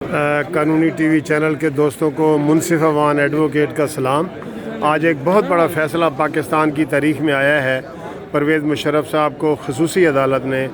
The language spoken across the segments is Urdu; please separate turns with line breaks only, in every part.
قانونی ٹی وی چینل کے دوستوں کو منصف اوان ایڈوکیٹ کا سلام۔ آج ایک بہت بڑا فیصلہ پاکستان کی تاریخ میں آیا ہے۔ پرویز مشرف صاحب کو خصوصی عدالت نے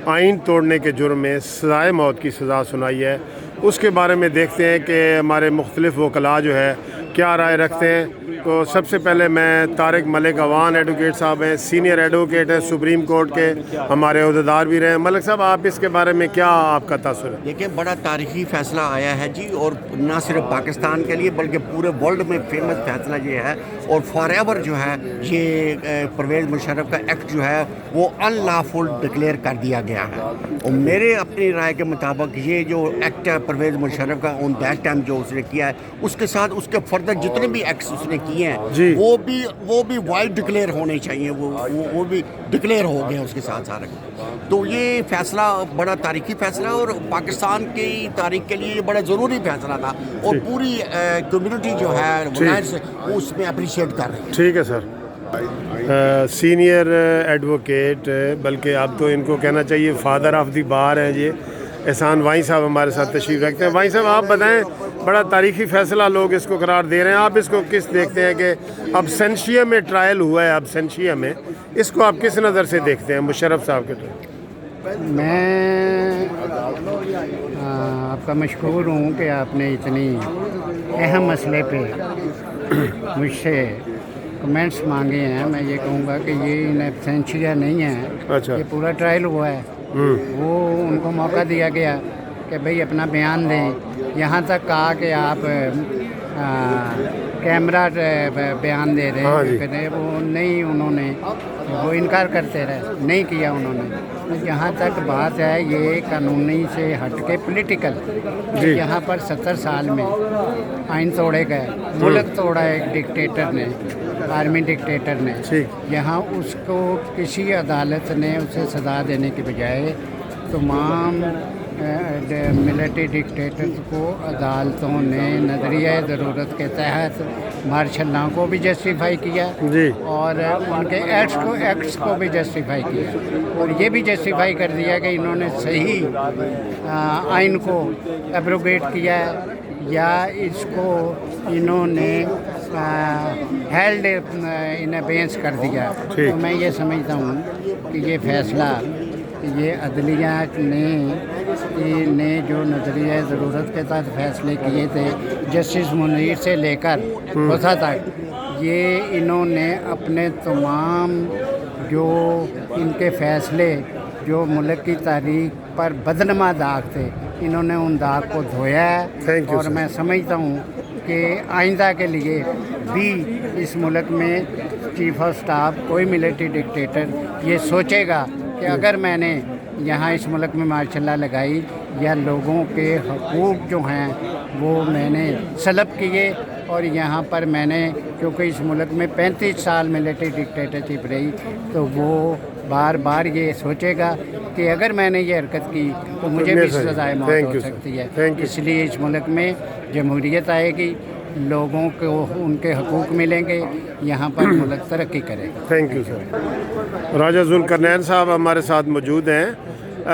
آئین توڑنے کے جرم میں سزائے موت کی سزا سنائی ہے۔ اس کے بارے میں دیکھتے ہیں کہ ہمارے مختلف وکلاء جو ہے کیا رائے رکھتے ہیں۔ تو سب سے پہلے میں طارق ملک اوان ایڈوکیٹ صاحب ہیں، سینئر ایڈوکیٹ ہیں سپریم کورٹ کے، ہمارے عہدیدار بھی رہے ہیں۔ ملک صاحب، آپ اس کے بارے میں کیا آپ کا تاثر ہے؟
دیکھیں، بڑا تاریخی فیصلہ آیا ہے جی، اور نہ صرف پاکستان کے لیے بلکہ پورے ورلڈ میں فیمس فیصلہ یہ ہے، اور فار ایور جو ہے یہ پرویز مشرف کا ایکٹ جو ہے وہ ان لافل ڈکلیئر کر دیا گیا ہے۔ اور میرے اپنی رائے کے مطابق یہ جو ایکٹ ہے پرویز مشرف کا آن دیٹ ٹائم جو اس نے کیا ہے، اس کے ساتھ اس کے فردر جتنے بھی ایکٹس اس نے کیے ہیں
جی،
وہ بھی وائڈ ڈکلیئر ہونے چاہیے، وہ بھی ڈکلیئر ہو گئے اس کے ساتھ سارے۔ تو یہ فیصلہ بڑا تاریخی فیصلہ، اور پاکستان کی تاریخ کے لیے یہ بڑا ضروری فیصلہ تھا، اور پوری کمیونٹی جو ہے ولایت سے اس میں اپریشیٹ کر رہی ہے۔
ٹھیک ہے سر۔ سینئر ایڈوکیٹ، بلکہ اب تو ان کو کہنا چاہیے فادر آف دی بار ہیں یہ احسان وائیں صاحب ہمارے ساتھ تشریف رکھتے ہیں۔ وائیں صاحب، آپ بتائیں، بڑا تاریخی فیصلہ لوگ اس کو قرار دے رہے ہیں، آپ اس کو کس دیکھتے ہیں کہ ابسینشیا میں ٹرائل ہوا ہے، ابسینشیا میں اس کو آپ کس نظر سے دیکھتے ہیں مشرف صاحب کے ٹرائل؟
میں آپ کا مشکور ہوں کہ آپ نے اتنی اہم مسئلے پہ مجھ سے کمنٹس مانگے ہیں۔ میں یہ کہوں گا کہ یہ ان ایبسینشیا نہیں ہے،
اچھا،
یہ پورا ٹرائل ہوا ہے۔ وہ ان کو موقع دیا گیا کہ بھئی اپنا بیان دیں، یہاں تک کہا کہ آپ کیمرہ بیان دے رہے ہیں، وہ نہیں، انہوں نے وہ انکار کرتے رہے، نہیں کیا انہوں نے۔ جہاں تک بات ہے یہ قانونی سے ہٹ کے پولیٹیکل، یہاں پر 70 سال میں آئین توڑے گئے، ملک توڑا ایک ڈکٹیٹر نے، آرمی ڈکٹیٹر نے۔ یہاں اس کو کسی عدالت نے اسے سزا دینے کے بجائے تمام ملٹری ڈکٹیٹرز کو عدالتوں نے نظریہ ضرورت کے تحت مارشل لاء کو بھی جسٹیفائی کیا، اور ان کے ایکٹس کو بھی جسٹیفائی کیا، اور یہ بھی جسٹیفائی کر دیا کہ انہوں نے صحیح آئین کو ایبروگیٹ کیا ہے، یا اس کو انہوں نے ہیلڈ ان ابینس کر دیا۔ تو میں یہ سمجھتا ہوں کہ یہ فیصلہ یہ عدلیہ نے جو نظریہ ضرورت کے تحت فیصلے کیے تھے جسٹس منیر سے لے کر ہوتا تک، یہ انہوں نے اپنے تمام جو ان کے فیصلے جو ملک کی تاریخ پر بدنما داغ تھے، انہوں نے ان داغ کو دھویا ہے۔ اور میں سمجھتا ہوں کہ آئندہ کے لیے بھی اس ملک میں چیف آف سٹاف کوئی ملٹری ڈکٹیٹر یہ سوچے گا کہ اگر میں نے یہاں اس ملک میں مارشل لاء لگائی یا لوگوں کے حقوق جو ہیں وہ میں نے سلب کیے، اور یہاں پر میں نے کیونکہ اس ملک میں 35 سال ملٹری ڈکٹیٹرشپ رہی، تو وہ بار بار یہ سوچے گا کہ اگر میں نے یہ حرکت کی تو مجھے بھی سزائے موت ہو سکتی ہے۔ اس لیے اس ملک میں جمہوریت آئے گی، لوگوں کو ان کے حقوق ملیں گے، یہاں پر ملک ترقی کرے گا۔
Thank you sir. Raja Zulqarnain Sahib ہمارے ساتھ موجود ہیں۔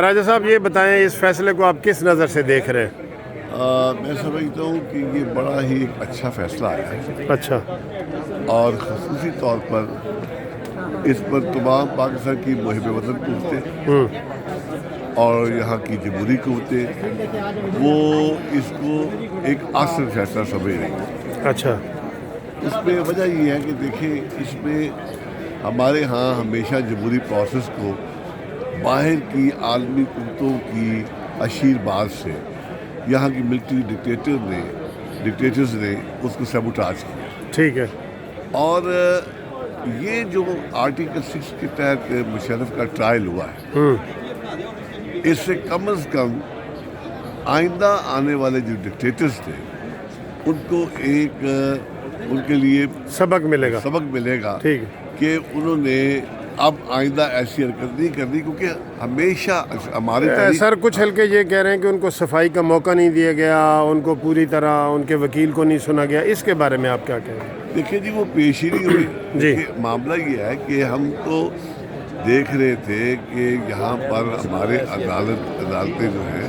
راجہ صاحب، یہ بتائیں اس فیصلے کو آپ کس نظر سے دیکھ رہے ہیں؟
میں سمجھتا ہوں کہ یہ بڑا ہی ایک اچھا فیصلہ آیا ہے،
اچھا،
اور خصوصی طور پر اس پر تمام پاکستان کی محب وطن قوتیں اور یہاں کی جمہوری قوتیں وہ اس کو ایک آسن فیصلہ سمجھ رہی ہیں۔
اچھا،
اس میں وجہ یہ ہے کہ دیکھیں، اس میں ہمارے ہاں ہمیشہ جمہوری پروسیس کو باہر کی عالمی قوتوں کی اشیر باز سے یہاں کی ملٹری ڈکٹیٹرز نے اس کو سیبوٹاج کیا۔
ٹھیک ہے۔
اور یہ جو آرٹیکل 6 کے تحت مشرف کا ٹرائل ہوا ہے، اس سے کم از کم آئندہ آنے والے جو ڈکٹیٹرز تھے ان کو ایک ان کے لیے
سبق ملے گا
کہ انہوں نے اب آئندہ ایسی حرکت نہیں کرنی، کیونکہ ہمیشہ ہمارے
سر کچھ حلقے یہ کہہ رہے ہیں کہ ان کو صفائی کا موقع نہیں دیا گیا، ان کو پوری طرح ان کے وکیل کو نہیں سنا گیا، اس کے بارے میں آپ کیا کہیں گے؟
دیکھیں جی، وہ پیش ہی نہیں ہوئی۔ معاملہ یہ ہے کہ ہم تو دیکھ رہے تھے کہ یہاں پر ہمارے عدالتیں جو ہیں